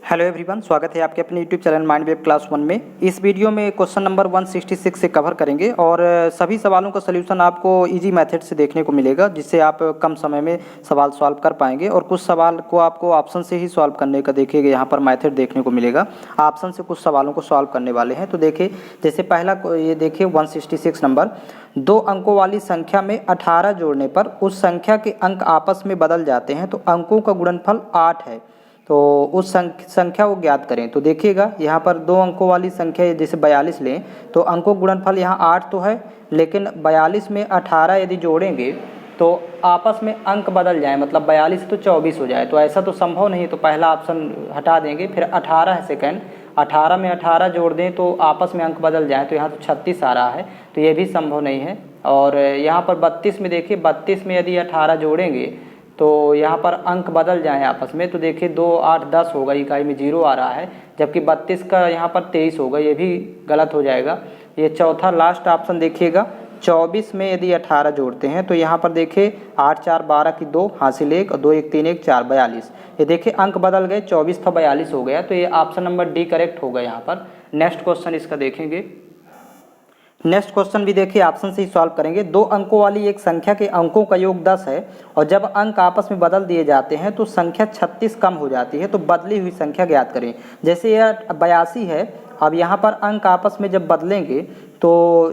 Hello everyone, स्वागत है आपके अपने YouTube channel mind wave class 1 में। इस वीडियो में क्वेश्चन नंबर 166 से कवर करेंगे और सभी सवालों का सलूशन आपको इजी मेथड से देखने को मिलेगा, जिससे आप कम समय में सवाल सॉल्व कर पाएंगे। और कुछ सवाल को आपको ऑप्शन से ही सॉल्व करने का देखिएगा, यहाँ पर मेथड देखने को मिलेगा। ऑप्शन से कुछ सवालों को सॉल्व करने वाले हैं। तो देखिए, जैसे पहला ये देखिए 166 नंबर, 2 अंकों वाली संख्या में 18 जोड़ने पर उस संख्या के अंक आपस में बदल जाते हैं तो अंकों का गुणनफल 8 है, तो उस संख्या को ज्ञात करें। तो देखिएगा, यहाँ पर 2 अंकों वाली संख्या जैसे 42 लें तो अंकों गुणनफल यहाँ 8 तो है, लेकिन 42 में 18 यदि जोड़ेंगे तो आपस में अंक बदल जाए, मतलब 42 तो 24 हो जाए। तो ऐसा तो संभव नहीं है, तो पहला ऑप्शन हटा देंगे। फिर 18 है सेकंड, 18 में 18 जोड़ दें तो आपस में अंक बदल जाए, तो यहाँ तो 36 आ रहा है, तो ये भी संभव नहीं है। और यहाँ पर 32 में देखिए, 32 में यदि 18 जोड़ेंगे तो यहाँ पर अंक बदल जाएं आपस में, तो देखिए 2 8 10 होगा, इकाई में 0 आ रहा है, जबकि 32 का यहाँ पर 23 होगा, ये भी गलत हो जाएगा। ये चौथा लास्ट ऑप्शन देखिएगा, 24 में यदि 18 जोड़ते हैं तो यहाँ पर देखिए 8 4 12 की 2 हासिल 1 और 2 1 3 1 4 42। ये देखिए अंक बदल गए, 24 था 42 हो गया, तो ये ऑप्शन नंबर डी करेक्ट होगा यहाँ पर। नेक्स्ट क्वेश्चन इसका देखेंगे। नेक्स्ट क्वेश्चन भी देखिए, ऑप्शन से ही सॉल्व करेंगे। 2 अंकों वाली एक संख्या के अंकों का योग 10 है और जब अंक आपस में बदल दिए जाते हैं तो संख्या 36 कम हो जाती है, तो बदली हुई संख्या ज्ञात करें। जैसे यह 82 है, अब यहाँ पर अंक आपस में जब बदलेंगे तो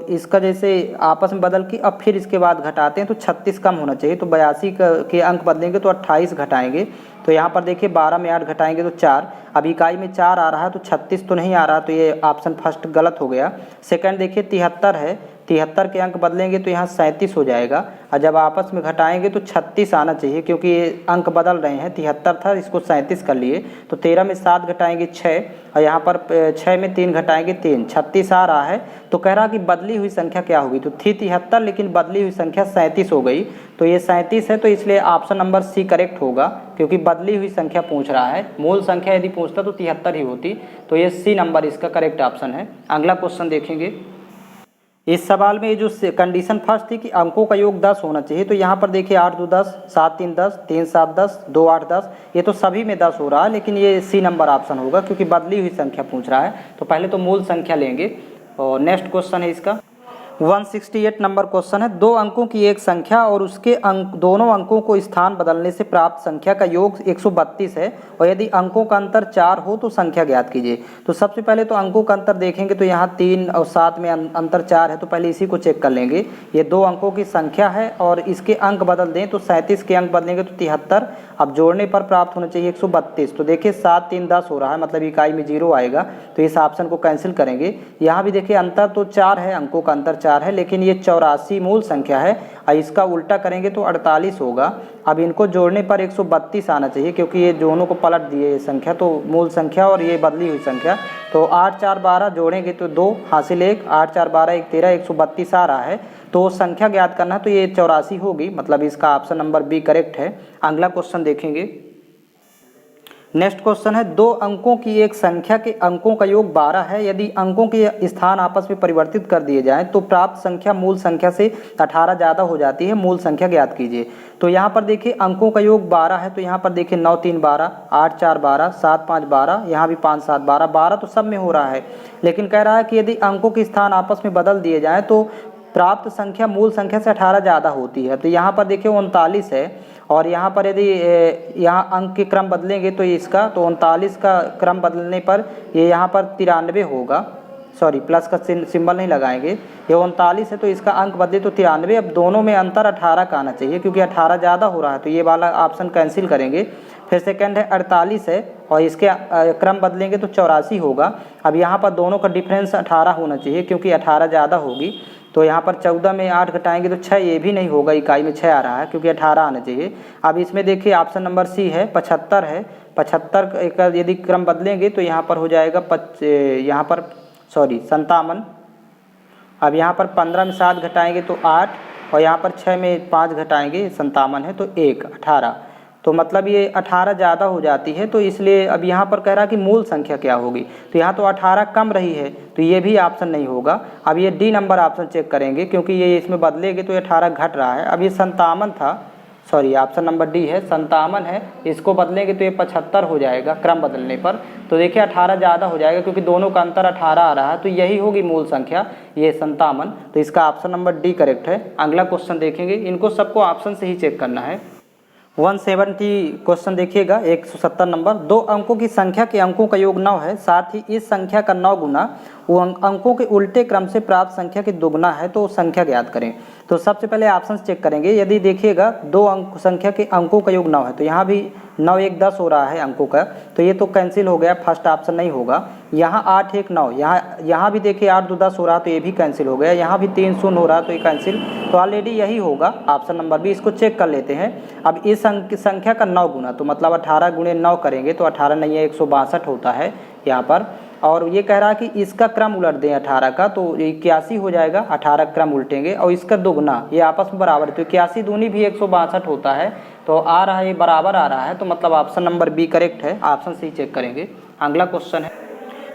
इसका जैसे आपस में बदल के अब फिर इसके बाद घटाते हैं तो 36 कम होना चाहिए, तो 82 के अंक बदलेंगे तो 28 घटाएंगे, तो यहाँ पर देखिए 12 में 8 घटाएंगे तो 4, अब इकाई में 4 आ रहा है तो 36 तो नहीं आ रहा, तो ये ऑप्शन फर्स्ट गलत हो गया। सेकंड देखिए 73 है, 73 के अंक बदलेंगे तो यहाँ 37 हो जाएगा, और जब आपस में घटाएंगे तो 36 आना चाहिए, क्योंकि ये अंक बदल रहे हैं। 73 था, इसको 37 कर लिए, तो 13 में 7 घटाएंगे 6, और यहाँ पर 6 में 3 घटाएंगे 3, 36 आ रहा है। तो कह रहा कि बदली हुई संख्या क्या होगी, तो थी 73 लेकिन बदली हुई संख्या 37 हो गई, तो ये 37 है, तो इसलिए ऑप्शन नंबर सी करेक्ट होगा, क्योंकि बदली हुई संख्या पूछ रहा है। मूल संख्या यदि पूछता तो 73 ही होती, तो ये सी नंबर इसका करेक्ट ऑप्शन है। अगला क्वेश्चन देखेंगे। इस सवाल में ये जो कंडीशन फर्स्ट थी कि अंकों का योग 10 होना चाहिए, तो यहाँ पर देखिए 8 2 10, 7 3 10, 3 7 10, 2 8 10, ये तो सभी में 10 हो रहा है, लेकिन ये सी नंबर ऑप्शन होगा क्योंकि बदली हुई संख्या पूछ रहा है। तो पहले तो मूल संख्या लेंगे। और नेक्स्ट क्वेश्चन है इसका 168 नंबर क्वेश्चन है। 2 अंकों की एक संख्या और उसके दोनों अंकों को स्थान बदलने से प्राप्त संख्या का योग 132 है और यदि अंकों का अंतर 4 हो तो संख्या ज्ञात कीजिए। तो सबसे पहले तो अंकों का अंतर देखेंगे, तो यहाँ 3 और 7 में अंतर 4 है, तो पहले इसी को चेक कर लेंगे। ये 2 अंकों की संख्या है और इसके अंक बदल दें तो 37 के अंक बदलेंगे तो 73, अब जोड़ने पर प्राप्त होना चाहिए 132। तो देखिए 7 3 10 हो रहा है, मतलब इकाई में 0 आएगा, तो इस ऑप्शन को कैंसिल करेंगे। यहाँ भी देखिए अंतर तो 4 है, अंकों का अंतर 4 है, लेकिन ये 84 मूल संख्या है, और इसका उल्टा करेंगे तो 48 होगा। अब इनको जोड़ने पर 132 आना चाहिए, क्योंकि ये दोनों को पलट दिए ये संख्या, तो मूल संख्या और ये बदली हुई संख्या। तो 8 4 12 जोड़ेंगे तो 2 हासिल 1, 8 4 12 1 13, 132 आ रहा है, तो संख्या ज्ञात करना है, तो ये 84 होगी, मतलब इसका ऑप्शन नंबर बी करेक्ट है। अगला क्वेश्चन देखेंगे। नेक्स्ट क्वेश्चन है, 2 अंकों की एक संख्या के अंकों का योग 12 है, यदि अंकों के स्थान आपस में परिवर्तित कर दिए जाएं तो प्राप्त संख्या मूल संख्या से 18 ज़्यादा हो जाती है, मूल संख्या ज्ञात कीजिए। तो यहाँ पर देखिए अंकों का योग 12 है, तो यहाँ पर देखिए 9 3 12, 8 4 12, 7 5 12, यहाँ भी 5 7 12, 12 तो सब में हो रहा है, लेकिन कह रहा है कि यदि अंकों के स्थान आपस में बदल दिए जाएँ तो प्राप्त संख्या मूल संख्या से 18 ज़्यादा होती है। तो यहाँ पर देखिए 39 है, और यहाँ पर यदि यहाँ अंक के क्रम बदलेंगे तो इसका तो 39 का क्रम बदलने पर ये यहाँ पर 93 होगा, सॉरी प्लस का सिंबल नहीं लगाएंगे, ये 39 है तो इसका अंक बदले तो 93। अब दोनों में अंतर 18 का आना चाहिए, क्योंकि 18 ज़्यादा हो रहा है, तो ये वाला ऑप्शन कैंसिल करेंगे। फिर सेकंड है 48 है और इसके क्रम बदलेंगे तो 84 होगा। अब यहाँ पर दोनों का डिफरेंस 18 होना चाहिए, क्योंकि 18 ज़्यादा होगी, तो यहाँ पर 14 में 8 घटाएंगे तो 6, ये भी नहीं होगा, इकाई में 6 आ रहा है, क्योंकि 18 आना चाहिए। अब इसमें देखिए ऑप्शन नंबर सी है, 75 है, 75 का यदि क्रम बदलेंगे तो यहाँ पर हो जाएगा 57। अब यहाँ पर 15 में 7 घटाएंगे तो 8, और यहाँ पर 6 में 5 घटाएंगे 57 है तो 1 18, तो मतलब ये 18 ज़्यादा हो जाती है, तो इसलिए अब यहाँ पर कह रहा कि मूल संख्या क्या होगी, तो यहाँ तो 18 कम रही है, तो ये भी ऑप्शन नहीं होगा। अब ये डी नंबर ऑप्शन चेक करेंगे, क्योंकि ये इसमें बदलेंगे तो ये 18 घट रहा है। अब ये 57 था, सॉरी ऑप्शन नंबर डी है 57 है, इसको बदलेंगे तो ये 75 हो जाएगा क्रम बदलने पर। तो देखिए 18 ज़्यादा हो जाएगा क्योंकि दोनों का अंतर 18 आ रहा है, तो यही होगी मूल संख्या ये 57। तो इसका ऑप्शन नंबर डी करेक्ट है। अगला क्वेश्चन देखेंगे, इनको सबको ऑप्शन से ही चेक करना है। 170 क्वेश्चन देखिएगा 170 नंबर, दो अंकों की संख्या के अंकों का योग 9 है, साथ ही इस संख्या का 9 गुना वो अंकों के उल्टे क्रम से प्राप्त संख्या के दोगुना है, तो संख्या ज्ञात करें। तो सबसे पहले ऑप्शन चेक करेंगे। यदि देखिएगा दो अंक संख्या के अंकों का योग 9 है, तो यहाँ भी 9 1 10 हो रहा है अंकों का, तो ये तो कैंसिल हो गया, फर्स्ट ऑप्शन नहीं होगा। यहाँ 8 1 9, यहाँ भी देखिए 8 2 10 हो रहा, तो ये भी कैंसिल हो गया। यहाँ भी 3 0 हो रहा, तो ये कैंसिल, तो ऑलरेडी यही होगा ऑप्शन नंबर बी। इसको चेक कर लेते हैं। अब इस संख्या का 9 गुना, तो मतलब 18 गुणे 9 करेंगे तो 18 नहीं है 162 होता है यहाँ पर। और ये कह रहा है कि इसका क्रम उलट दें 18 का, तो 81 हो जाएगा, 18 क्रम उल्टेंगे और इसका दोगुना, ये आपस में बराबर है, तो 81 दूनी भी 162 होता है, तो आ रहा है ये बराबर आ रहा है, तो मतलब ऑप्शन नंबर बी करेक्ट है। ऑप्शन से ही चेक करेंगे। अगला क्वेश्चन है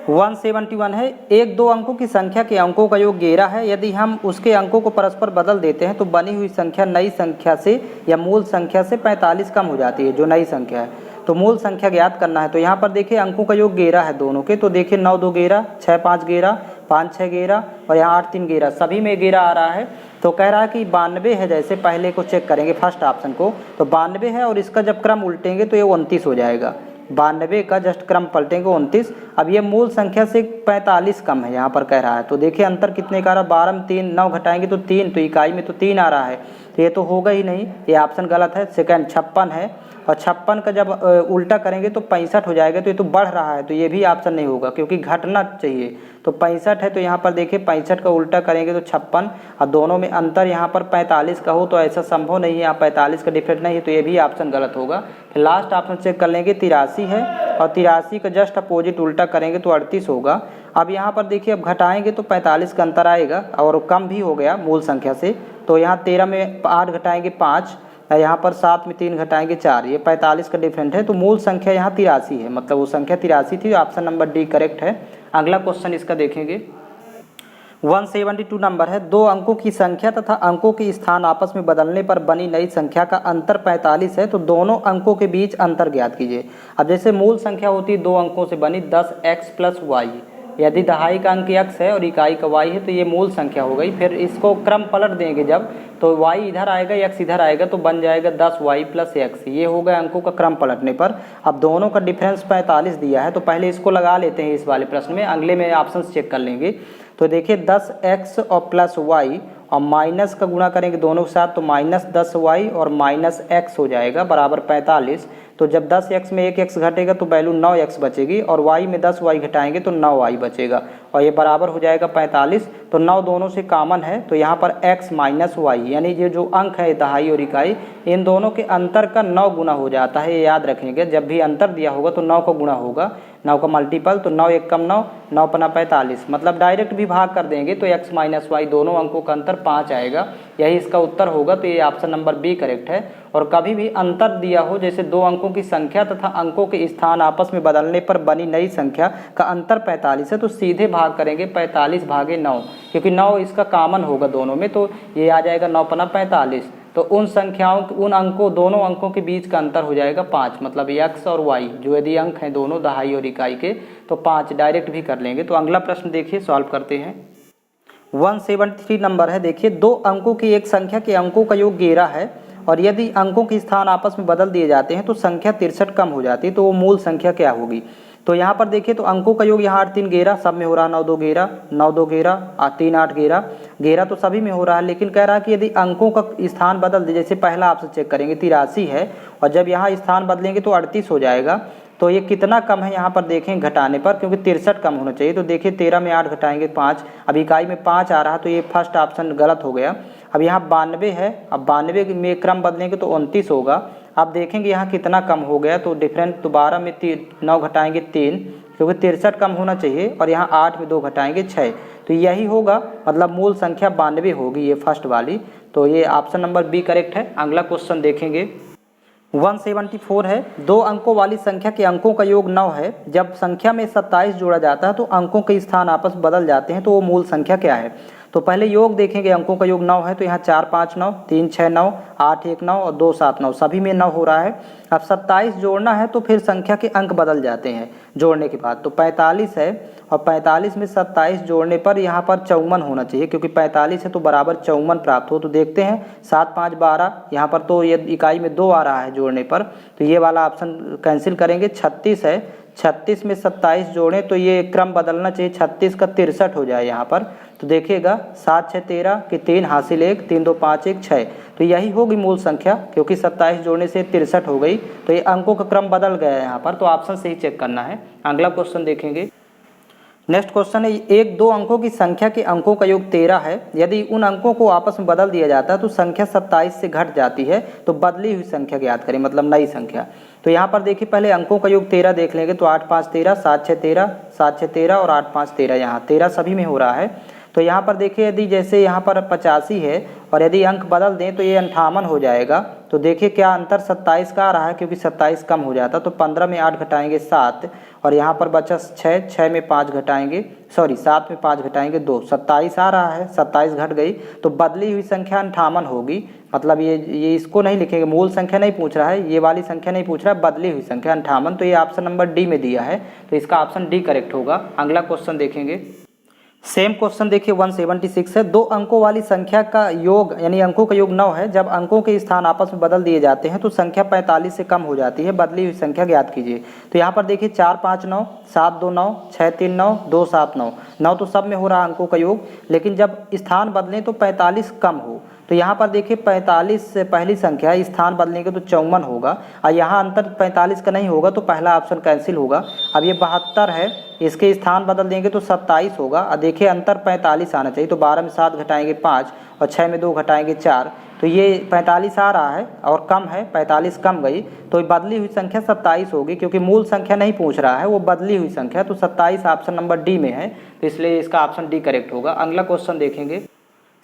171 है, एक दो अंकों की संख्या के अंकों का योग 11 है, यदि हम उसके अंकों को परस्पर बदल देते हैं तो बनी हुई संख्या नई संख्या से या मूल संख्या से 45 कम हो जाती है, जो नई संख्या है। तो मूल संख्या ज्ञात करना है। तो यहाँ पर देखिए अंकों का योग 11 है दोनों के, तो देखिए 9 2 11, 6 5 11, 5 6 11 और यहाँ 8 3 11, सभी में 11 आ रहा है। तो कह रहा है कि 92 है, जैसे पहले को चेक करेंगे फर्स्ट ऑप्शन को, तो 92 है और इसका जब क्रम उल्टेंगे तो ये 29 हो जाएगा। 92 का जस्ट क्रम पलटेंगे 29। अब ये मूल संख्या से 45 कम है यहाँ पर कह रहा है, तो देखिए अंतर कितने का रहा, 12 में 3 9 घटाएंगे तो 3, तो इकाई में तो 3 आ रहा है, तो ये तो होगा ही नहीं, ये ऑप्शन गलत है। सेकंड 56 है और 56 का जब उल्टा करेंगे तो 65 हो जाएगा, तो ये तो बढ़ रहा है, तो ये भी ऑप्शन नहीं होगा क्योंकि घटना चाहिए। तो 65 है, तो यहाँ पर देखिए 65 का उल्टा करेंगे तो 56, और दोनों में अंतर यहाँ पर 45 का हो, तो ऐसा संभव नहीं है, यहाँ 45 का डिफरेंट नहीं है, तो ये भी ऑप्शन गलत होगा। फिर लास्ट ऑप्शन चेक कर लेंगे, 83 है और 83 का जस्ट अपोजिट उल्टा करेंगे तो 38 होगा। अब यहाँ पर देखिए अब घटाएंगे तो 45 का अंतर आएगा और कम भी हो गया मूल संख्या से, तो यहाँ 13 में 8 घटाएंगे 5, यहाँ पर 7 में 3 घटाएंगे 4, ये 45 का डिफरेंट है, तो मूल संख्या यहाँ 83 है, मतलब वो संख्या 83 थी। ऑप्शन नंबर डी करेक्ट है। अगला क्वेश्चन इसका देखेंगे 172 नंबर है, दो अंकों की संख्या तथा अंकों के स्थान आपस में बदलने पर बनी नई संख्या का अंतर 45 है, तो दोनों अंकों के बीच अंतर ज्ञात कीजिए। अब जैसे मूल संख्या होती है दो अंकों से बनी 10x + y, यदि दहाई का अंक x है और इकाई का y है तो ये मूल संख्या हो गई। फिर इसको क्रम पलट देंगे जब, तो y इधर आएगा x इधर आएगा, तो बन जाएगा 10y + x, ये हो गया अंकों का क्रम पलटने पर। अब दोनों का डिफरेंस 45 दिया है, तो पहले इसको लगा लेते हैं इस वाले प्रश्न में, अगले में ऑप्शन चेक कर लेंगे। तो देखिए 10x और +y और माइनस का गुणा करेंगे दोनों के साथ, तो -10y और -x हो जाएगा बराबर 45। तो जब 10x में 1x घटेगा तो वैल्यू 9x बचेगी, और y में 10y घटाएंगे तो 9y बचेगा, और ये बराबर हो जाएगा 45। तो 9 दोनों से कॉमन है, तो यहाँ पर x - y, यानी ये जो अंक है दहाई और इकाई, इन दोनों के अंतर का 9 गुना हो जाता है, ये याद रखेंगे। जब भी अंतर दिया होगा तो 9 का गुणा होगा, 9 का मल्टीपल, तो 9 1 कम 9, 9 पना 45, मतलब डायरेक्ट भी भाग कर देंगे तो x - y दोनों अंकों का अंतर 5 आएगा, यही इसका उत्तर होगा। तो ये ऑप्शन नंबर बी करेक्ट है। और कभी भी अंतर दिया हो, जैसे दो अंकों की संख्या तथा अंकों के स्थान आपस में बदलने पर बनी नई संख्या का अंतर 45 है, तो सीधे भाग करेंगे 45 भागे 9, क्योंकि 9 इसका कॉमन होगा दोनों में, तो ये आ जाएगा 9 पना 45। तो उन संख्याओं उन अंकों दोनों अंकों के बीच का अंतर हो जाएगा 5, मतलब x और y जो यदि अंक हैं दोनों दहाई और इकाई के, तो 5 डायरेक्ट भी कर लेंगे। तो अगला प्रश्न देखिए, सॉल्व करते हैं। 173 नंबर है, देखिए दो अंकों की एक संख्या के अंकों का योग 11 है, और यदि अंकों के स्थान आपस में बदल दिए जाते हैं तो संख्या 63 कम हो जाती है, तो वो मूल संख्या क्या होगी। तो यहाँ पर देखिए, तो अंकों का योग यहाँ 8 3 11 सब में हो रहा है, 9 2 11, 9 2 11, 3 8 11, 11 तो सभी में हो रहा है, लेकिन कह रहा है कि यदि अंकों का स्थान बदल दे, जैसे पहला आपसे चेक करेंगे 83 है, और जब यहाँ स्थान बदलेंगे तो 38 हो जाएगा। तो ये कितना कम है यहाँ पर देखें घटाने पर, क्योंकि 63 कम होना चाहिए। तो देखिए 13 में 8 घटाएंगे 5, अब इकाई में 5 आ रहा, तो ये फर्स्ट ऑप्शन गलत हो गया। अब यहाँ 92 है, अब 92 में क्रम बदलेंगे तो 29 होगा। अब देखेंगे यहाँ कितना कम हो गया, तो डिफरेंस तो 12 में 9 घटाएंगे 3, क्योंकि 63 कम होना चाहिए, और यहाँ 8 में 2 घटाएंगे 6, तो यही होगा, मतलब मूल संख्या 92 होगी ये फर्स्ट वाली। तो ये ऑप्शन नंबर बी करेक्ट है। अगला क्वेश्चन देखेंगे 174 है, दो अंकों वाली संख्या के अंकों का योग 9 है, जब संख्या में 27 जोड़ा जाता है तो अंकों के स्थान आपस में बदल जाते हैं, तो वो मूल संख्या क्या है। तो पहले योग देखेंगे, अंकों का योग 9 है तो यहाँ 4 5 9, 3 6 9, 8 1 9 और 2 7 9, सभी में 9 हो रहा है। अब 27 जोड़ना है तो फिर संख्या के अंक बदल जाते हैं जोड़ने के बाद। तो 45 है और 45 में 27 जोड़ने पर यहाँ पर 54 होना चाहिए, क्योंकि 45 है तो बराबर 54 प्राप्त हो। तो देखते हैं 7 5 12, यहाँ पर तो ये इकाई में 2 आ रहा है जोड़ने पर, तो ये वाला ऑप्शन कैंसिल करेंगे। 36 है, 36 में 27 जोड़ें तो ये क्रम बदलना चाहिए, 36 का 63 हो जाए यहाँ पर। तो देखिएगा 7 6 13 कि 3 हासिल 1, 3 2 5 1 6, तो यही होगी मूल संख्या, क्योंकि 27 जोड़ने से 63 हो गई। तो ये अंकों का क्रम बदल गया है यहाँ पर, तो ऑप्शन सही चेक करना है। अगला क्वेश्चन देखेंगे। नेक्स्ट क्वेश्चन है, एक दो अंकों की संख्या के अंकों का योग 13 है, यदि उन अंकों को आपस में बदल दिया जाता है तो संख्या 27 से घट जाती है, तो बदली हुई संख्या ज्ञात करें, मतलब नई संख्या। तो यहाँ पर देखिए पहले अंकों का योग 13 देख लेंगे, तो 8 5 13, 7 6 13, 7 6 13 और 8 5 13, यहाँ 13 सभी में हो रहा है। तो यहाँ पर देखिए यदि जैसे यहाँ पर 85 है और यदि अंक बदल दें तो ये 58 हो जाएगा। तो देखिए क्या अंतर 27 का आ रहा है, क्योंकि 27 कम हो जाता, तो 15 में 8 घटाएंगे 7 और यहाँ पर बचा 6, 6 में 5 घटाएंगे, सॉरी 7 में 5 घटाएंगे 2, 27 आ रहा है, 27 घट गई, तो बदली हुई संख्या 58 होगी। मतलब ये इसको नहीं लिखेंगे, मूल संख्या नहीं पूछ रहा है, ये वाली संख्या नहीं पूछ रहा है, बदली हुई संख्या 58, तो ये ऑप्शन नंबर डी में दिया है, तो इसका ऑप्शन डी करेक्ट होगा। अगला क्वेश्चन देखेंगे। सेम क्वेश्चन देखिए 176 है, दो अंकों वाली संख्या का योग यानी अंकों का योग 9 है, जब अंकों के स्थान आपस में बदल दिए जाते हैं तो संख्या 45 से कम हो जाती है, बदली हुई संख्या ज्ञात कीजिए। तो यहाँ पर देखिए 4 5 9, 7 2 9, 6 3 9, 2 7 9, 9 तो सब में हो रहा है अंकों का योग, लेकिन जब स्थान बदलें तो 45 कम हो। तो यहाँ पर देखिए 45 से पहली संख्या स्थान बदलेंगे तो 54 होगा, और यहाँ अंतर 45 का नहीं होगा तो पहला ऑप्शन कैंसिल होगा। अब ये 72 है, इसके स्थान बदल देंगे तो 27 होगा, और देखिए अंतर 45 आना चाहिए, तो 12 में 7 घटाएंगे 5 और 6 में 2 घटाएंगे 4, तो ये 45 आ रहा है और कम है, 45 कम गई, तो बदली हुई संख्या 27 होगी, क्योंकि मूल संख्या नहीं पूछ रहा है, वो बदली हुई संख्या, तो 27 ऑप्शन नंबर डी में है, तो इसलिए इसका ऑप्शन डी करेक्ट होगा। अगला क्वेश्चन देखेंगे।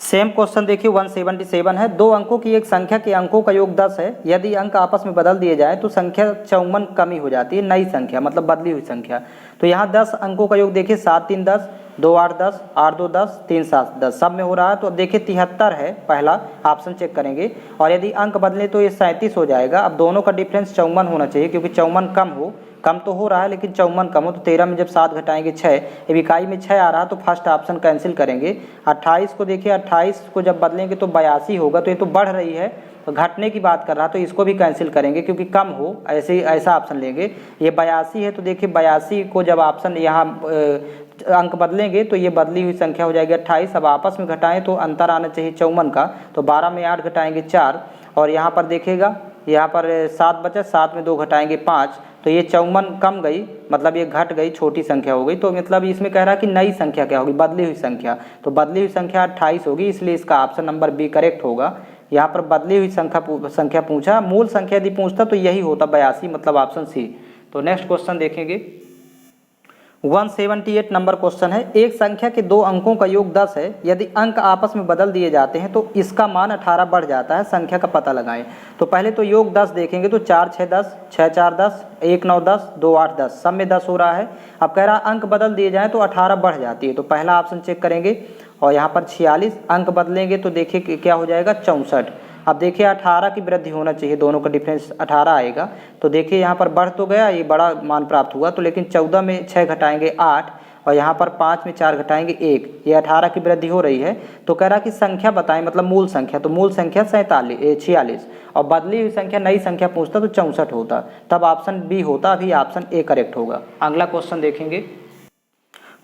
सेम क्वेश्चन देखिए 177 है, दो अंकों की एक संख्या के अंकों का योग 10 है, यदि अंक आपस में बदल दिए जाए तो संख्या 54 कमी हो जाती है, नई संख्या मतलब बदली हुई संख्या। तो यहाँ 10 अंकों का योग देखिए 7 3 10, 2 8 10, 8 2 10, 3 7 10, सब में हो रहा है। तो अब देखिए 73 है, पहला ऑप्शन चेक करेंगे, और यदि अंक बदले तो ये 37 हो जाएगा। अब दोनों का डिफरेंस 54 होना चाहिए, क्योंकि 54 कम हो, कम तो हो रहा है लेकिन 54 कम हो, तो 13 में जब 7 घटाएंगे 6, अब इकाई में 6 आ रहा है तो फर्स्ट ऑप्शन कैंसिल करेंगे। 28 को देखिए, 28 को जब बदलेंगे तो 82 होगा, तो ये तो बढ़ रही है, तो घटने की बात कर रहा, तो इसको भी कैंसिल करेंगे, क्योंकि कम हो ऐसे ऐसा ऑप्शन लेंगे। ये 82 है, तो देखिए 82 को जब ऑप्शन यहाँ अंक बदलेंगे तो ये बदली हुई संख्या हो जाएगी 28। अब आपस में घटाएं तो अंतर आना चाहिए 54 का, तो 12 में 8 घटाएंगे 4, और यहाँ पर देखिएगा यहाँ पर 7 बचा, 7 में 2 घटाएंगे 5, तो ये 54 कम गई, मतलब ये घट गई, छोटी संख्या हो गई। तो मतलब इसमें कह रहा है कि नई संख्या क्या होगी, बदली हुई संख्या, तो बदली हुई संख्या 28 होगी, इसलिए इसका ऑप्शन नंबर बी करेक्ट होगा। यहाँ पर बदली हुई संख्या पूछा, मूल संख्या यदि पूछता तो यही होता 82, मतलब ऑप्शन सी। तो नेक्स्ट क्वेश्चन देखेंगे। 178 नंबर क्वेश्चन है, एक संख्या के दो अंकों का योग 10 है, यदि अंक आपस में बदल दिए जाते हैं तो इसका मान 18 बढ़ जाता है, संख्या का पता लगाएं। तो पहले तो योग 10 देखेंगे, तो 4 6 10, 6 4 10, 1 9 10, 2 8 10, सब में 10 हो रहा है। अब कह रहा अंक बदल दिए जाएँ तो 18 बढ़ जाती है, तो पहला ऑप्शन चेक करेंगे, और यहाँ पर 46 अंक बदलेंगे तो देखिए क्या हो जाएगा 64। अब देखिए 18 की वृद्धि होना चाहिए, दोनों का डिफरेंस 18 आएगा, तो देखिए यहाँ पर बढ़ तो गया, ये बड़ा मान प्राप्त हुआ, तो लेकिन 14 में 6 घटाएंगे 8, और यहाँ पर 5 में 4 घटाएंगे 1, ये 18 की वृद्धि हो रही है। तो कह रहा कि संख्या बताएं, मतलब मूल संख्या, तो मूल संख्या 46, और बदली हुई संख्या नई संख्या पूछता तो 64 होता, तब ऑप्शन बी होता, अभी ऑप्शन ए करेक्ट होगा। अगला क्वेश्चन देखेंगे।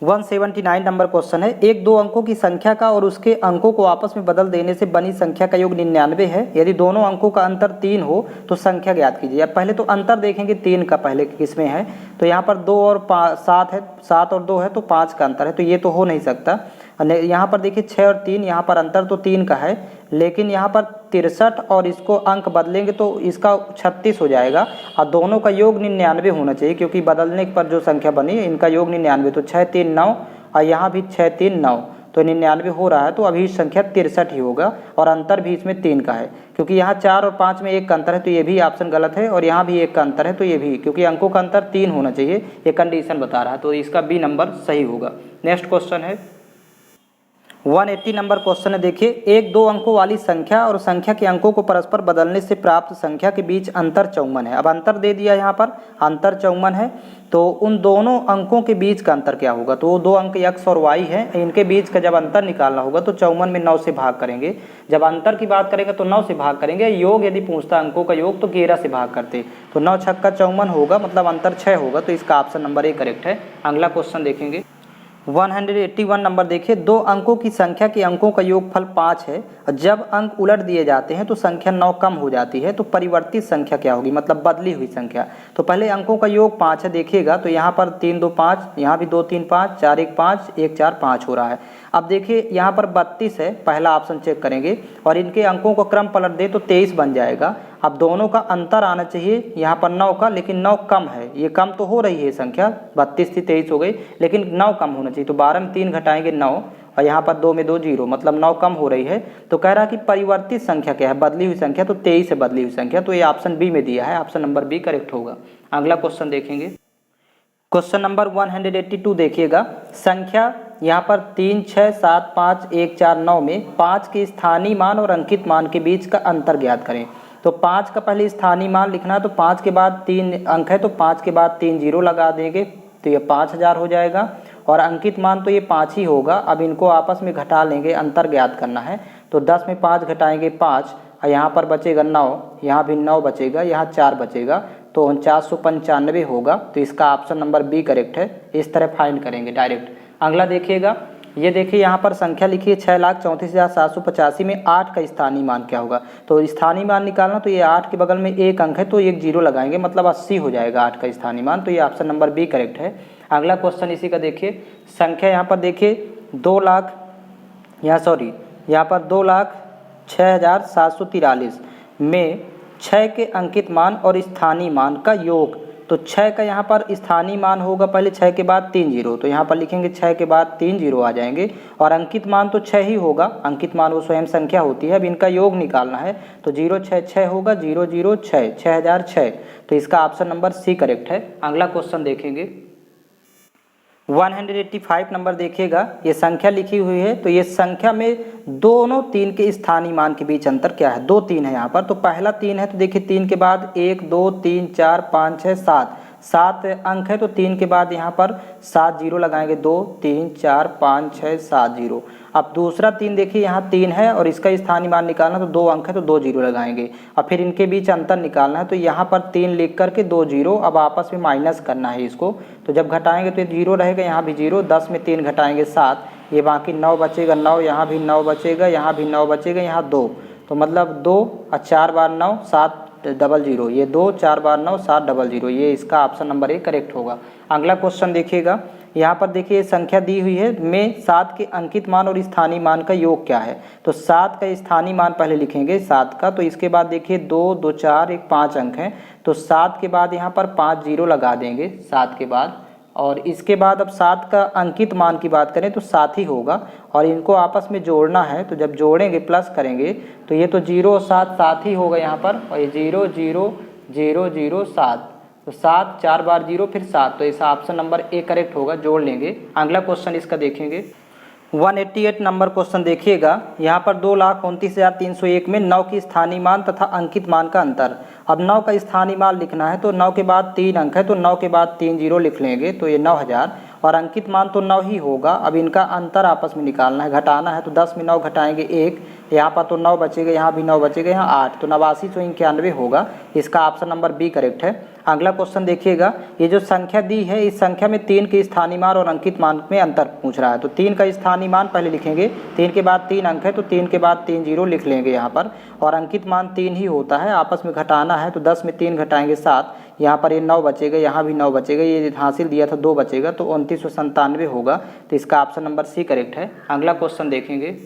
179 नंबर क्वेश्चन है, एक दो अंकों की संख्या का और उसके अंकों को आपस में बदल देने से बनी संख्या का योग 99 है, यदि दोनों अंकों का अंतर 3 हो तो संख्या ज्ञात कीजिए। अब पहले तो अंतर देखेंगे 3 का, पहले किसमें है, तो यहाँ पर 2 और 7 है, 7 और 2 है तो 5 का अंतर है, तो ये तो हो नहीं सकता। यहाँ पर देखिए 6 और 3, यहाँ पर अंतर तो 3 का है, लेकिन यहाँ पर 63 और इसको अंक बदलेंगे तो इसका 36 हो जाएगा, और दोनों का योग 99 होना चाहिए, क्योंकि बदलने पर जो संख्या बनी इनका योग 99, तो 6 3 9, और यहाँ भी 6 3 9, तो 99 हो रहा है, तो अभी संख्या 63 ही होगा, और अंतर भी इसमें 3 का है, क्योंकि यहाँ 4 और 5 में 1 का अंतर है, तो ये भी ऑप्शन गलत है, और यहाँ भी 1 का अंतर है, तो ये भी, क्योंकि अंकों का अंतर 3 होना चाहिए, ये कंडीशन बता रहा है, तो इसका बी नंबर सही होगा। नेक्स्ट क्वेश्चन है 180 नंबर क्वेश्चन है, देखिए एक दो अंकों वाली संख्या और संख्या के अंकों को परस्पर बदलने से प्राप्त संख्या के बीच अंतर 54 है। अब अंतर दे दिया यहाँ पर, अंतर 54 है, तो उन दोनों अंकों के बीच का अंतर क्या होगा। तो वो दो अंक x और y है, इनके बीच का जब अंतर निकालना होगा तो 54 में 9 से भाग करेंगे। जब अंतर की बात करेंगे तो 9 से भाग करेंगे। योग यदि पूछता अंकों का योग तो 11 से भाग करते, तो 9 छक्का 54 होगा, मतलब अंतर 6 होगा। तो इसका ऑप्शन नंबर ए करेक्ट है। अगला क्वेश्चन देखेंगे 181 नंबर, देखिए दो अंकों की संख्या के अंकों का योगफल 5 है। जब अंक उलट दिए जाते हैं तो संख्या 9 कम हो जाती है, तो परिवर्तित संख्या क्या होगी, मतलब बदली हुई संख्या। तो पहले अंकों का योग 5 है, देखिएगा तो यहाँ पर 3 2 5, यहाँ भी 2 3 5, 4 1 5, 1 4 5 हो रहा है। अब देखिए यहाँ पर 32 है, पहला ऑप्शन चेक करेंगे और इनके अंकों को क्रम पलट दे तो 23 बन जाएगा। अब दोनों का अंतर आना चाहिए यहाँ पर 9 का, लेकिन 9 कम है, ये कम तो हो रही है संख्या, 32 थी 23 हो गई, लेकिन 9 कम होना चाहिए। तो 12 में 3 घटाएंगे 9 और यहाँ पर 2 में 2 0, मतलब 9 कम हो रही है। तो कह रहा कि परिवर्तित संख्या क्या है, बदली हुई संख्या, तो 23 है बदली हुई संख्या। तो ये ऑप्शन बी में दिया है, ऑप्शन नंबर बी करेक्ट होगा। अगला क्वेश्चन देखेंगे, क्वेश्चन नंबर 182 देखिएगा, संख्या यहाँ पर 3 6 7 5 1 4 9 में 5 के स्थानीय मान और अंकित मान के बीच का अंतर ज्ञात करें। तो 5 का पहले स्थानीय मान लिखना है, तो 5 के बाद 3 अंक है तो 5 के बाद 3 जीरो लगा देंगे, तो ये 5000 हो जाएगा। और अंकित मान तो ये 5 ही होगा। अब इनको आपस में घटा लेंगे, अंतर ज्ञात करना है। तो 10 में 5 घटाएंगे 5, और यहाँ पर बचेगा 9, यहाँ भी 9 बचेगा, यहाँ 4 बचेगा, तो 4995 होगा। तो इसका ऑप्शन नंबर बी करेक्ट है। इस तरह फाइंड करेंगे डायरेक्ट। अगला देखिएगा, ये देखिए यहाँ पर संख्या लिखी है 6,34,785 में 8 का स्थानीय मान क्या होगा। तो स्थानीय मान निकालना, तो ये 8 के बगल में एक अंक है तो एक जीरो लगाएंगे, मतलब 80 हो जाएगा 8 का स्थानीय मान। तो ये ऑप्शन नंबर बी करेक्ट है। अगला क्वेश्चन इसी का देखिए, संख्या यहाँ पर देखिए 2,06,743 में 6 के अंकित मान और स्थानीय मान का योग। तो 6 का यहाँ पर स्थानीय मान होगा पहले 6 के बाद 3 जीरो, तो यहाँ पर लिखेंगे 6 के बाद 3 जीरो आ जाएंगे। और अंकित मान तो 6 ही होगा, अंकित मान वो स्वयं संख्या होती है। अब इनका योग निकालना है, तो 0 6 6 होगा, 0 0 6, 6006। तो इसका ऑप्शन नंबर सी करेक्ट है। अगला क्वेश्चन देखेंगे 185 नंबर देखिएगा, ये संख्या लिखी हुई है, तो ये संख्या में दोनों 3 के स्थानीय मान के बीच अंतर क्या है। 2 3 है यहाँ पर, तो पहला 3 है तो देखिए 3 के बाद 1 2 3 4 5 6 7, 7 अंक है तो 3 के बाद यहाँ पर 7 जीरो लगाएंगे, 2 3 4 5 6 7 जीरो। अब दूसरा 3 देखिए यहाँ 3 है और इसका स्थानीय मान निकालना, तो 2 अंक है तो 2 जीरो लगाएंगे। और फिर इनके बीच अंतर निकालना है, तो यहाँ पर 3 लिख करके 2 जीरो, अब आपस में माइनस करना है इसको। तो जब घटाएंगे तो ये जीरो रहेगा, यहाँ भी जीरो, 10 में 3 घटाएंगे 7, ये बाकी 9 बचेगा, 9 यहाँ भी 9 बचेगा, यहाँ भी 9 बचेगा, यहाँ 2, तो मतलब 2 और 4 बार 9 7 डबल जीरो, ये 2 4 बार 9 7 डबल जीरो, ये इसका ऑप्शन नंबर ए करेक्ट होगा। अगला क्वेश्चन देखिएगा, यहाँ पर देखिए संख्या दी हुई है में 7 के अंकित मान और स्थानीय मान का योग क्या है। तो 7 का स्थानीय मान पहले लिखेंगे 7 का, तो इसके बाद देखिए 2 2 4 1 5 अंक है, तो 7 के बाद यहाँ पर 5 जीरो लगा देंगे 7 के बाद। और इसके बाद अब 7 का अंकित मान की बात करें तो 7 ही होगा, और इनको आपस में जोड़ना है, तो जब जोड़ेंगे प्लस करेंगे तो ये तो 0 7 7 ही होगा यहाँ पर, और ये 0 0 0 0 7, तो 7 4 बार 0 फिर 7, तो इसका ऑप्शन नंबर ए करेक्ट होगा, जोड़ लेंगे। अगला क्वेश्चन इसका देखेंगे 188 नंबर क्वेश्चन देखिएगा, यहाँ पर 2,29,301 में 9 की स्थानीय मान तथा अंकित मान का अंतर। अब 9 का स्थानीय मान लिखना है, तो 9 के बाद 3 अंक है तो 9 के बाद 3 जीरो लिख लेंगे, तो ये 9000, और अंकित मान तो 9 ही होगा। अब इनका अंतर आपस में निकालना है, घटाना है, तो 10 में 9 घटाएंगे 1, यहाँ पर तो 9 बचेगा, यहाँ भी 9 बचेगा, यहाँ 8, तो 8991 होगा। इसका ऑप्शन नंबर बी करेक्ट है। अगला क्वेश्चन देखिएगा, ये जो संख्या दी है इस संख्या में 3 के स्थानीय मान और अंकित मान में अंतर पूछ रहा है। तो 3 का स्थानीय मान पहले लिखेंगे, 3 के बाद 3 अंक है तो 3 के बाद 3 जीरो लिख लेंगे यहाँ पर, और अंकित मान 3 ही होता है, आपस में घटाना है, तो 10 में 3 घटाएंगे 7, यहाँ पर ये 9 बचेगा, यहाँ भी 9 बचेगा, ये हासिल दिया था 2 बचेगा, तो 2997 होगा। तो इसका ऑप्शन नंबर सी करेक्ट है। अगला क्वेश्चन देखेंगे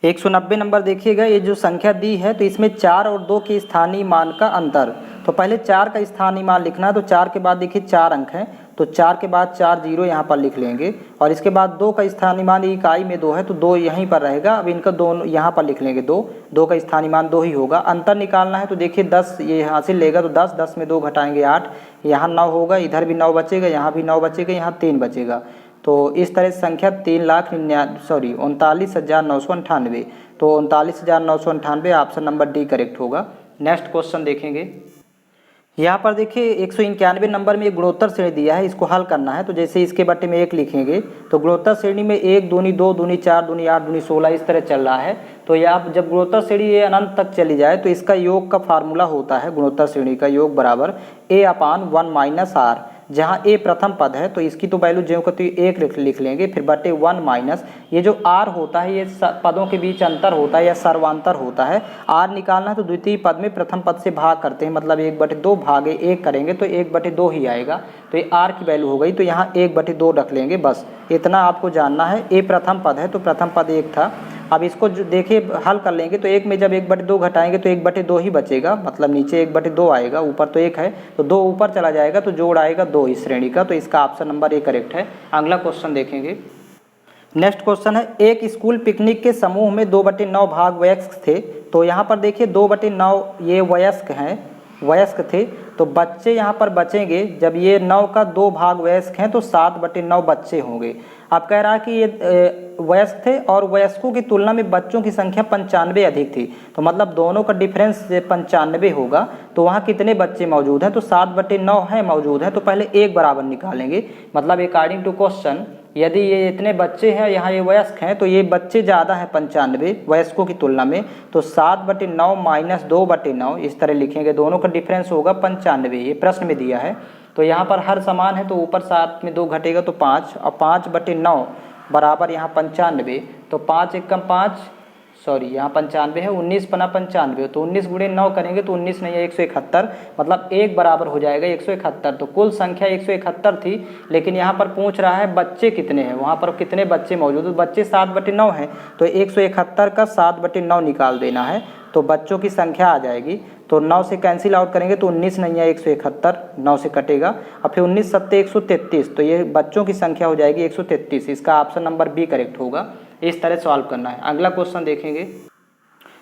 190 नंबर देखिएगा, ये जो संख्या दी है तो इसमें 4 और 2 के स्थानीय मान का अंतर। तो पहले 4 का स्थानीय मान लिखना है, तो 4 के बाद देखिए 4 अंक हैं, तो 4 के बाद 4 जीरो यहाँ पर लिख लेंगे, और इसके बाद 2 का स्थानीय मान इकाई में 2 है तो 2 यहीं पर रहेगा। अब इनका दोनों यहाँ पर लिख लेंगे, 2 का स्थानीय मान 2 ही होगा। अंतर निकालना है, तो देखिए 10 ये हासिल लेगा, तो 10 में 2 घटाएंगे 8, यहाँ 9 होगा, इधर भी 9 बचेगा, यहाँ भी 9 बचेगा, यहाँ 3 बचेगा, तो इस तरह से संख्या 39,998, तो 39,998 ऑप्शन नंबर डी करेक्ट होगा। नेक्स्ट क्वेश्चन देखेंगे। यहाँ पर देखिए 191 नंबर में एक गुणोत्तर श्रेणी दिया है, इसको हल करना है। तो जैसे इसके बट्टे में 1 लिखेंगे तो गुणोत्तर श्रेणी में 1 दूनी 2 दूनी 4 दूनी 8 दूनी 16 इस तरह चल रहा है। तो यहाँ जब गुणोत्तर श्रेणी ये अनंत तक चली जाए तो इसका योग का फार्मूला होता है, गुणोत्तर श्रेणी का योग बराबर a/1 माइनस आर, जहाँ a प्रथम पद है तो इसकी तो वैल्यू जो कहती है 1 लिख लेंगे, फिर बटे 1 माइनस ये जो r होता है ये पदों के बीच अंतर होता है या सर्वांतर होता है। r निकालना है तो द्वितीय पद में प्रथम पद से भाग करते हैं, मतलब 1/2 भागे 1 करेंगे तो 1/2 ही आएगा। तो ये r की वैल्यू हो गई, तो यहाँ 1/2 रख लेंगे, बस इतना आपको जानना है। a प्रथम पद है तो प्रथम पद 1 था। अब इसको जो देखिए हल कर लेंगे तो 1 में जब 1/2 घटाएंगे तो 1/2 ही बचेगा, मतलब नीचे 1/2 आएगा, ऊपर तो 1 है तो 2 ऊपर चला जाएगा तो जोड़ आएगा 2 इस श्रेणी का। तो इसका ऑप्शन नंबर ए करेक्ट है। अगला क्वेश्चन देखेंगे। नेक्स्ट क्वेश्चन है, एक स्कूल पिकनिक के समूह में 2/9 भाग वयस्क थे। तो यहाँ पर देखिए 2/9 ये वयस्क थे, तो बच्चे यहाँ पर बचेंगे। जब ये 9 का 2 भाग वयस्क हैं तो 7/9 बच्चे होंगे। अब कह रहा है कि ये वयस्क थे और वयस्कों की तुलना में बच्चों की संख्या 95 अधिक थी, तो मतलब दोनों का डिफरेंस 95 होगा। तो वहाँ कितने बच्चे मौजूद हैं, तो 7/9 है मौजूद है, तो पहले 1 बराबर निकालेंगे। मतलब अकॉर्डिंग टू क्वेश्चन यदि ये इतने बच्चे हैं, यहाँ ये वयस्क हैं, तो ये बच्चे ज़्यादा हैं 95 वयस्कों की तुलना में, तो 7/9 माइनस 2/9 इस तरह लिखेंगे। दोनों का डिफरेंस होगा 95, ये प्रश्न में दिया है। तो यहाँ पर हर समान है तो ऊपर 7 में 2 घटेगा तो 5, और 5/9 बराबर यहाँ 95, तो 5 एकम 5 यहाँ 95 है, 19 पना 95, तो 19 गुणे 9 करेंगे तो 19 नहीं है 171, मतलब 1 बराबर हो जाएगा 171। तो कुल संख्या 171 थी, लेकिन यहाँ पर पूछ रहा है बच्चे कितने हैं, वहाँ पर कितने बच्चे मौजूद हैं। बच्चे 7/9 हैं, तो 171 का 7/9 निकाल देना है, तो बच्चों की संख्या आ जाएगी। तो 9 से कैंसिल आउट करेंगे तो 19 नहीं है 171, 9 से कटेगा, और फिर 19 सत्ते 133, तो ये बच्चों की संख्या हो जाएगी 133। इसका ऑप्शन नंबर बी करेक्ट होगा। इस तरह सॉल्व करना है। अगला क्वेश्चन देखेंगे।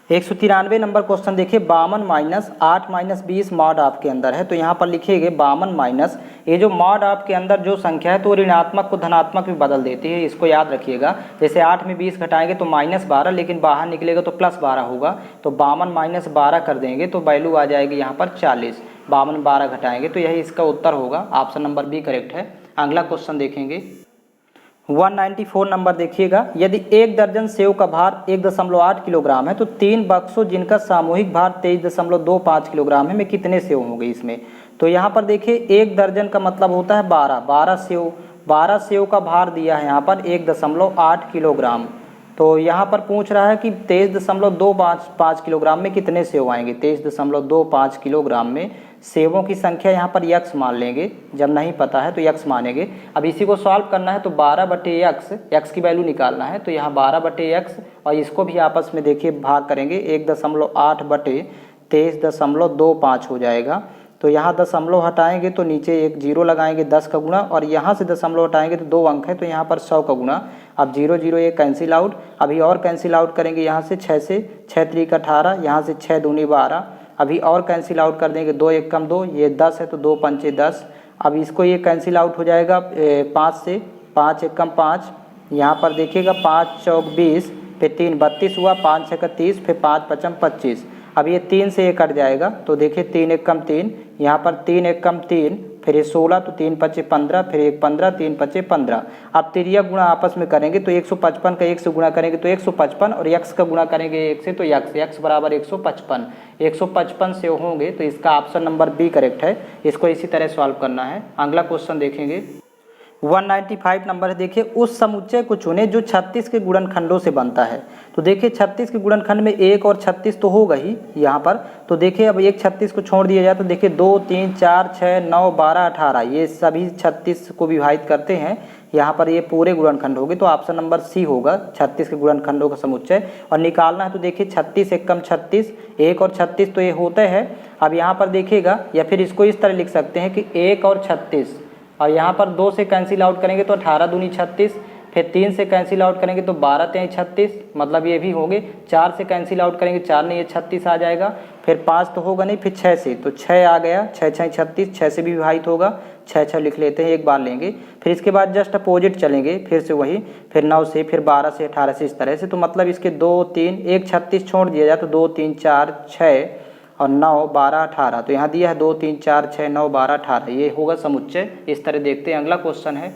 193 नंबर क्वेश्चन देखिए, 52 माइनस 8 माइनस 20 मॉड ऑफ के अंदर है। तो यहाँ पर लिखेंगे 52 माइनस, ये जो मॉड ऑफ के अंदर जो संख्या है तो ऋणात्मक को धनात्मक में बदल देती है, इसको याद रखिएगा। जैसे 8 में 20 घटाएंगे तो -12, लेकिन बाहर निकलेगा तो +12 होगा, तो 52 माइनस 12 कर देंगे तो वैल्यू आ जाएगी यहाँ पर 40। 52 में 12 घटाएंगे तो यही इसका उत्तर होगा। ऑप्शन नंबर बी करेक्ट है। अगला क्वेश्चन देखेंगे। 194 नंबर देखिएगा, यदि 1 दर्जन सेव का भार 1.8 किलोग्राम है तो 3 बक्सों जिनका सामूहिक भार 23.25 किलोग्राम है में कितने सेव होंगे इसमें। तो यहाँ पर देखिए 1 दर्जन का मतलब होता है 12 सेव का भार दिया है यहाँ पर 1.8 किलोग्राम। तो यहाँ पर पूछ रहा है कि 23.25 किलोग्राम में कितने सेव आएंगे। 23.25 किलोग्राम में सेवों की संख्या यहाँ पर यक्स मान लेंगे, जब नहीं पता है तो यक्स मानेंगे। अब इसी को सॉल्व करना है तो 12/x, यक्स की वैल्यू निकालना है, तो यहाँ 12/x और इसको भी आपस में देखिए भाग करेंगे, 1.8/23.25 हो जाएगा। तो यहाँ दशमलव हटाएंगे तो नीचे एक 0 लगाएंगे 10 का गुणा, और यहाँ से दशमलव हटाएंगे तो 2 अंक है तो यहाँ पर 100 का गुणा। अब 0 0 ये कैंसिल आउट, अभी और कैंसिल आउट करेंगे यहाँ से 6 से 6 3 18, यहाँ से 6 दूनी 12, अभी और कैंसिल आउट कर देंगे 2 1 कम 2, ये 10 है तो 2 पंचे 10। अब इसको ये कैंसिल आउट हो जाएगा 5 से, 5 1 कम 5, यहाँ पर देखिएगा 5 चौक 20, फिर 3 32 हुआ, 5 6 30, फिर 5 5 25। अब ये 3 से ये कट जाएगा तो देखिए 3 1 कम 3, यहाँ पर 3 1 कम 3, फिर ये 16, तो 3 5 15, फिर 1 15, 3 5 15। अब तिरिया गुणा आपस में करेंगे तो 155 का 1 से गुणा करेंगे तो 155, और यक्स का गुणा करेंगे 1 से तो यक्स बराबर 155। 155 से होंगे, तो इसका ऑप्शन नंबर बी करेक्ट है। इसको इसी तरह सॉल्व करना है। अगला क्वेश्चन देखेंगे। 195 नंबर है, देखिए उस समुच्चय को चुने जो 36 के गुणनखंडों से बनता है। तो देखिए 36 के गुणनखंड में 1 और 36 तो होगा ही यहाँ पर, तो देखिए अब एक 36 को छोड़ दिया जाए तो देखिए 2 3 4 6 9 12 18 ये सभी 36 को विभाजित करते हैं, यहाँ पर ये पूरे गुणनखंड होंगे। तो ऑप्शन नंबर सी होगा 36 के गुणनखंडों का समुच्चय। और निकालना है तो देखिए 36 1 कम 36, 1 और 36 तो ये होते हैं। अब यहाँ पर देखिएगा, या फिर इसको इस तरह लिख सकते हैं कि 1 और 36, और यहाँ पर 2 से कैंसिल आउट करेंगे तो 18 दूनी 36, फिर 3 से कैंसिल आउट करेंगे तो 12 3 36, मतलब ये भी होंगे। 4 से कैंसिल आउट करेंगे 4 नहीं, ये 36 आ जाएगा। फिर 5 तो होगा नहीं, फिर 6 से, तो 6 आ गया, 6 6 36, 6 से भी विभाजित होगा, 6 6 लिख लेते हैं, एक बार लेंगे। फिर इसके बाद जस्ट अपोजिट चलेंगे, फिर से वही, फिर 9 से, फिर 12 से, 18 से, इस तरह से। तो मतलब इसके 2 3 1 36 छोड़ दिया जाए तो 2 3 4 6 और 9 12 18। तो यहाँ दिया है 2 3 4 6 9 12 18, ये होगा समुच्चय। इस तरह देखते हैं। अगला क्वेश्चन है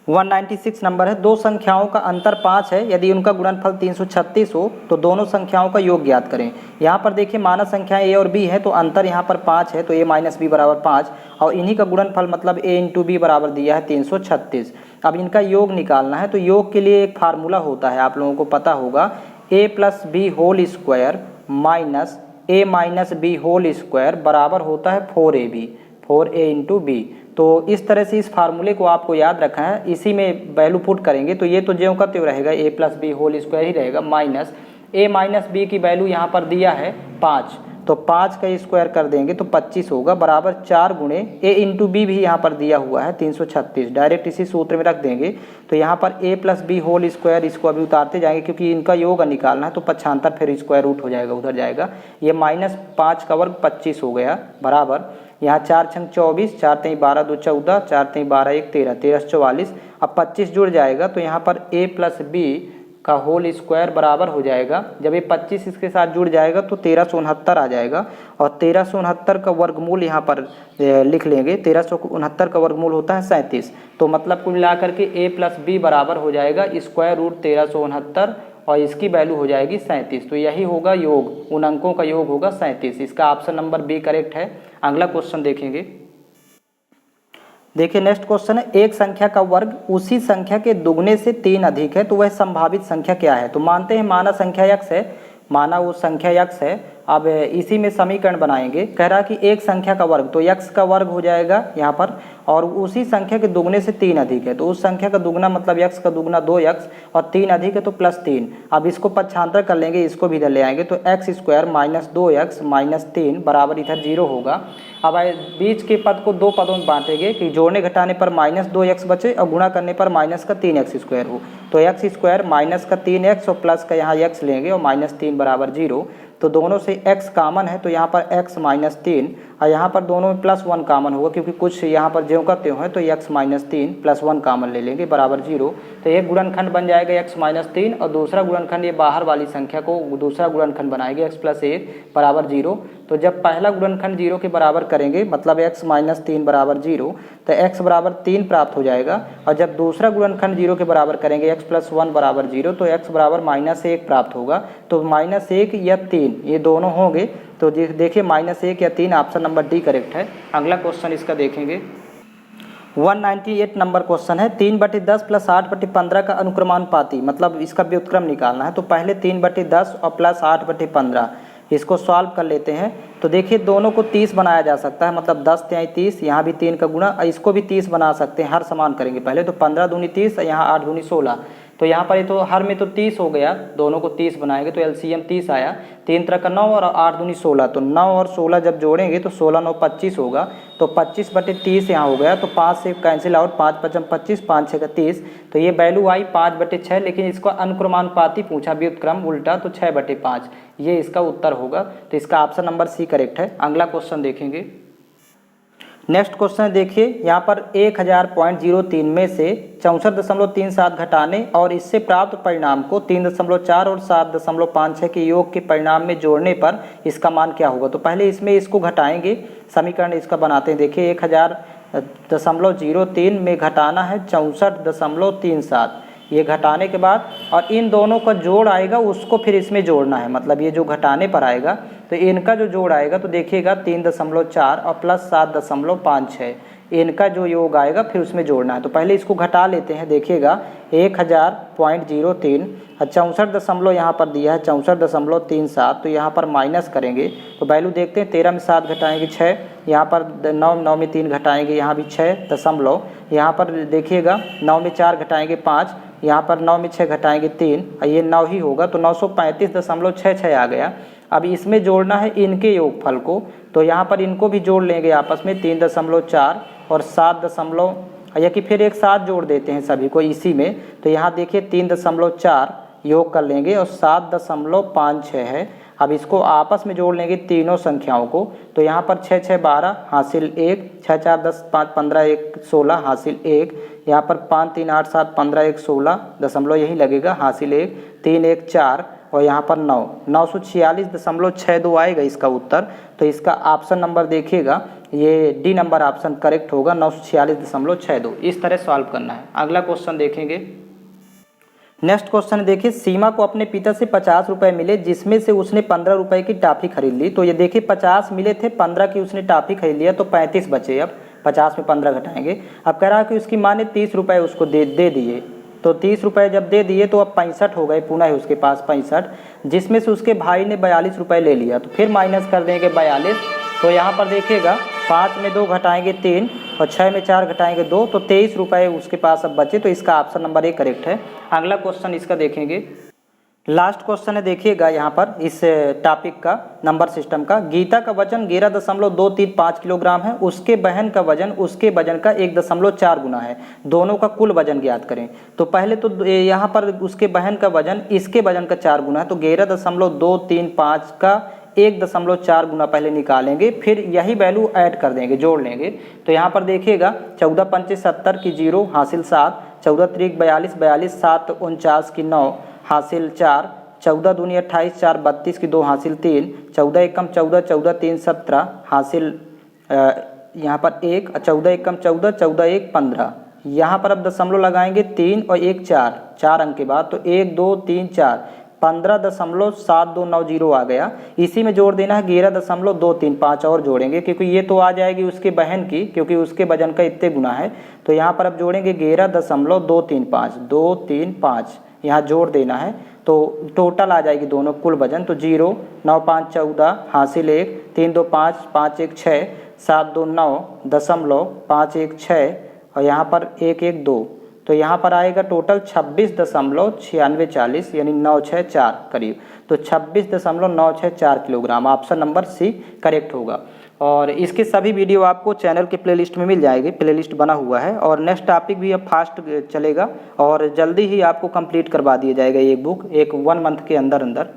196 नंबर है। दो संख्याओं का अंतर 5 है, यदि उनका गुणनफल 336 हो तो दोनों संख्याओं का योग ज्ञात करें। यहाँ पर देखिए मानक संख्याएं a और b है, तो अंतर यहाँ पर 5 है, तो a माइनस बी बराबर 5, और इन्हीं का गुणनफल मतलब a इंटू बी बराबर दिया है 336। अब इनका योग निकालना है, तो योग के लिए एक फार्मूला होता है, आप लोगों को पता होगा, a plus B whole square minus a minus B whole square बराबर होता है 4ab, 4a इंटू बी। तो इस तरह से इस फार्मूले को आपको याद रखना है, इसी में वैल्यू पुट करेंगे तो ये तो ज्यों का त्यों रहेगा, a plus B whole square ही रहेगा, माइनस a माइनस बी की वैल्यू यहाँ पर दिया है 5, तो 5 का स्क्वायर कर देंगे तो 25 होगा, बराबर 4 गुणे a इंटू बी भी यहाँ पर दिया हुआ है 336, डायरेक्ट इसी सूत्र में रख देंगे। तो यहाँ पर a plus B whole square, इसको अभी उतारते जाएंगे क्योंकि इनका योग निकालना है, तो 75 फिर स्क्वायर रूट हो जाएगा, उधर जाएगा, ये माइनस 5 का वर्ग 25 हो गया, बराबर यहाँ 4 छंग 24, 4 3 12 2 14, 4 3 12 1 13, 13 44, अब 25 जुड़ जाएगा तो यहाँ पर a प्लस बी का होल स्क्वायर बराबर हो जाएगा, जब ये 25 इसके साथ जुड़ जाएगा तो 1369 आ जाएगा, और 1369 का वर्गमूल यहाँ पर लिख लेंगे, 1369 का वर्गमूल होता है 37, तो मतलब कुल मिलाकर के a प्लस बी बराबर हो जाएगा स्क्वायर रूट 1369, और इसकी वैल्यू हो जाएगी 37। तो यही होगा योग, उन अंकों का योग होगा 37, इसका ऑप्शन नंबर बी करेक्ट है। अगला क्वेश्चन देखेंगे। देखिए नेक्स्ट क्वेश्चन है, एक संख्या का वर्ग उसी संख्या के दुगने से 3 अधिक है तो वह संभावित संख्या क्या है। तो मानते हैं माना संख्या x है, माना वो संख्या x है, अब इसी में समीकरण बनाएंगे। कह रहा कि एक संख्या का वर्ग, तो x का वर्ग हो जाएगा यहाँ पर, और उसी संख्या के दुगने से 3 अधिक है, तो उस संख्या का दुगना मतलब x का दुगना 2x, और 3 अधिक है तो प्लस 3। अब इसको पक्षांतर कर लेंगे, इसको भी इधर ले आएंगे, तो x square minus 2x minus 3 बराबर इधर 0 होगा। अब बीच के पद को दो पदों में बांटेंगे कि जोड़ने घटाने पर माइनस 2x बचे और गुणा करने पर माइनस का 3x स्क्वायर हो, तो x स्क्वायर माइनस का 3x और प्लस का यहाँ x लेंगे और माइनस 3 बराबर 0, तो दोनों से x कॉमन है, तो यहाँ पर x माइनस 3, और यहाँ पर दोनों में प्लस 1 कॉमन होगा क्योंकि कुछ यहाँ पर ज्यों का त्यों है, तो x माइनस 3 प्लस 1 कॉमन ले लेंगे बराबर 0। तो एक गुणनखंड बन जाएगा x माइनस 3, और दूसरा गुणनखंड ये बाहर वाली संख्या को दूसरा गुणनखंड बनाएंगे x प्लस 1 बराबर 0। तो जब पहला गुणनखंड 0 के बराबर करेंगे मतलब x माइनस 3 बराबर 0, तो x बराबर 3 प्राप्त हो जाएगा, और जब दूसरा गुणनखंड 0 के बराबर करेंगे x प्लस 1 बराबर 0, तो x बराबर माइनस 1 प्राप्त होगा। तो माइनस 1 या 3 ये दोनों होंगे, तो देखिए माइनस 1 या 3 ऑप्शन नंबर डी करेक्ट है। अगला क्वेश्चन इसका देखेंगे। 198 नंबर क्वेश्चन है, 3/10 प्लस 8/15 का अनुक्रमानुपाती, मतलब इसका व्युत्क्रम निकालना है। तो पहले 3/10 और प्लस 8/15 इसको सॉल्व कर लेते हैं। तो देखिए दोनों को 30 बनाया जा सकता है, मतलब 10 तिहाई 30, यहाँ भी 3 का गुणा, इसको भी 30 बना सकते हैं, हर समान करेंगे पहले, तो 15 दूनी 30, यहाँ 8 दूनी 16, तो यहाँ पर ये तो हर में तो 30 हो गया, दोनों को 30 बनाएंगे तो एलसीएम 30 आया, 3 तरह का 9 और 8 दूनी 16, तो 9 और 16 जब जोड़ेंगे तो 16 9 25 होगा, तो 25/30 यहाँ हो गया, तो 5 से कैंसिल आउट, 5 5 25, 5 6 30, तो ये वैल्यू आई 5/6, लेकिन इसको अनुक्रमानुपाती पूछा, व्युत्क्रम उल्टा, तो 6/5, ये इसका उत्तर होगा। तो इसका ऑप्शन नंबर सी करेक्ट है। अगला क्वेश्चन देखेंगे। नेक्स्ट क्वेश्चन देखिए, यहाँ पर 1000.03 में से 64.37 घटाने और इससे प्राप्त परिणाम को 3.4 और 7.56 के योग के परिणाम में जोड़ने पर इसका मान क्या होगा। तो पहले इसमें इसको घटाएंगे, समीकरण इसका बनाते हैं। देखिए 1000.03 में घटाना है 64.37, ये घटाने के बाद और इन दोनों का जोड़ आएगा उसको फिर इसमें जोड़ना है, मतलब ये जो घटाने पर आएगा तो इनका जो जोड़ आएगा तो देखिएगा 3.4 और प्लस 7.56, इनका जो योग आएगा फिर उसमें जोड़ना है। तो पहले इसको घटा लेते हैं, देखिएगा 1000.03 और 64 यहाँ पर दिया है 64.37, तो यहाँ पर माइनस करेंगे तो वैल्यू देखते हैं, 13 में 7 घटाएंगे 6, यहाँ पर 9 में 3 घटाएंगे, यहाँ भी 6 यहाँ पर देखिएगा 9 में 4 घटाएंगे 5, यहाँ पर 9 में 6 घटाएंगे 3, और ये 9 ही होगा, तो 935.66 आ गया। अब इसमें जोड़ना है इनके योगफल को, तो यहाँ पर इनको भी जोड़ लेंगे आपस में, 3.4 और 7 या कि फिर एक साथ जोड़ देते हैं सभी को इसी में। तो यहाँ देखिए 3.4 योग कर लेंगे और 7.56 है, अब इसको आपस में जोड़ लेंगे तीनों संख्याओं को, तो यहाँ पर 6 6 12 हासिल 1, 6 4 10 5 15 1 16 हासिल 1, यहाँ पर 5 3 8 7 15 1 16 दशमलव यही लगेगा हासिल 1, 3 1 4 और यहाँ पर 9 946.62 आएगा इसका उत्तर। तो इसका ऑप्शन नंबर देखिएगा, ये डी नंबर ऑप्शन करेक्ट होगा, 946.62। इस तरह सॉल्व करना है। अगला क्वेश्चन देखेंगे। नेक्स्ट क्वेश्चन देखिए, सीमा को अपने पिता से 50 रुपये मिले जिसमें से उसने 15 रुपये की टॉफ़ी खरीद ली। तो ये देखिए 50 मिले थे, 15 की उसने टॉफ़ी खरीद लिया, तो 35 बचे। अब 50 में 15 घटाएंगे। अब कह रहा है कि उसकी माँ ने 30 रुपये उसको दे दिए, तो 30 रुपये जब दे दिए तो अब 65 हो गए, पुनः है उसके पास 65, जिसमें से उसके भाई ने 42 रुपये ले लिया। तो फिर माइनस कर देंगे 42। तो यहाँ पर देखिएगा 5 में 2 घटाएंगे 3 और 6 में 4 घटाएंगे 2, तो 23 रुपये उसके पास अब बचे। तो इसका ऑप्शन नंबर ए करेक्ट है। अगला क्वेश्चन इसका देखेंगे। लास्ट क्वेश्चन है, देखिएगा यहाँ पर इस टॉपिक का नंबर सिस्टम का। गीता का वजन 11.235 किलोग्राम है, उसके बहन का वजन उसके वजन का 1.4 गुना है। दोनों का कुल वजन ज्ञात करें। तो पहले तो यहाँ पर उसके बहन का वजन इसके वजन का 4 गुना है, तो 11.235 का 1.4 गुना पहले निकालेंगे, फिर यही वैल्यू ऐड कर देंगे, जोड़ लेंगे। तो यहाँ पर देखिएगा 14 पंचे 70 की 0 हासिल 7, 14 त्रिक 42 42 7 49 की 9 हासिल 4, 14 दूनी 28 4 32 की 2 हासिल 3, 14 एकम 14 14 3 17 हासिल यहाँ पर 1, 14 एकम 14 14 1 15। यहाँ पर अब दशमलव लगाएंगे 3 और 1 4, 4 अंक के बाद, तो 1 2 3 4 15.7290 आ गया। इसी में जोड़ देना है 11.235 और जोड़ेंगे, क्योंकि ये तो आ जाएगी उसके बहन की, क्योंकि उसके वजन का इतने गुना है। तो यहाँ पर अब जोड़ेंगे 11.235 235, यहाँ जोड़ देना है, तो टोटल आ जाएगी दोनों कुल वजन। तो 0 9 5 14 हासिल 1, 3 2 5 5 1 6 7 2 9 दशमलव 5 1 6 और यहाँ पर 1 1 2। तो यहाँ पर आएगा टोटल 26.9640 यानी 964 करीब। तो 26.964 kilogram. Option number C correct होगा। और इसके सभी वीडियो आपको चैनल के प्लेलिस्ट में मिल जाएगी, प्लेलिस्ट बना हुआ है। और नेक्स्ट टॉपिक भी अब फास्ट चलेगा और जल्दी ही आपको कंप्लीट करवा दिया जाएगा ये बुक, एक 1 मंथ के अंदर अंदर।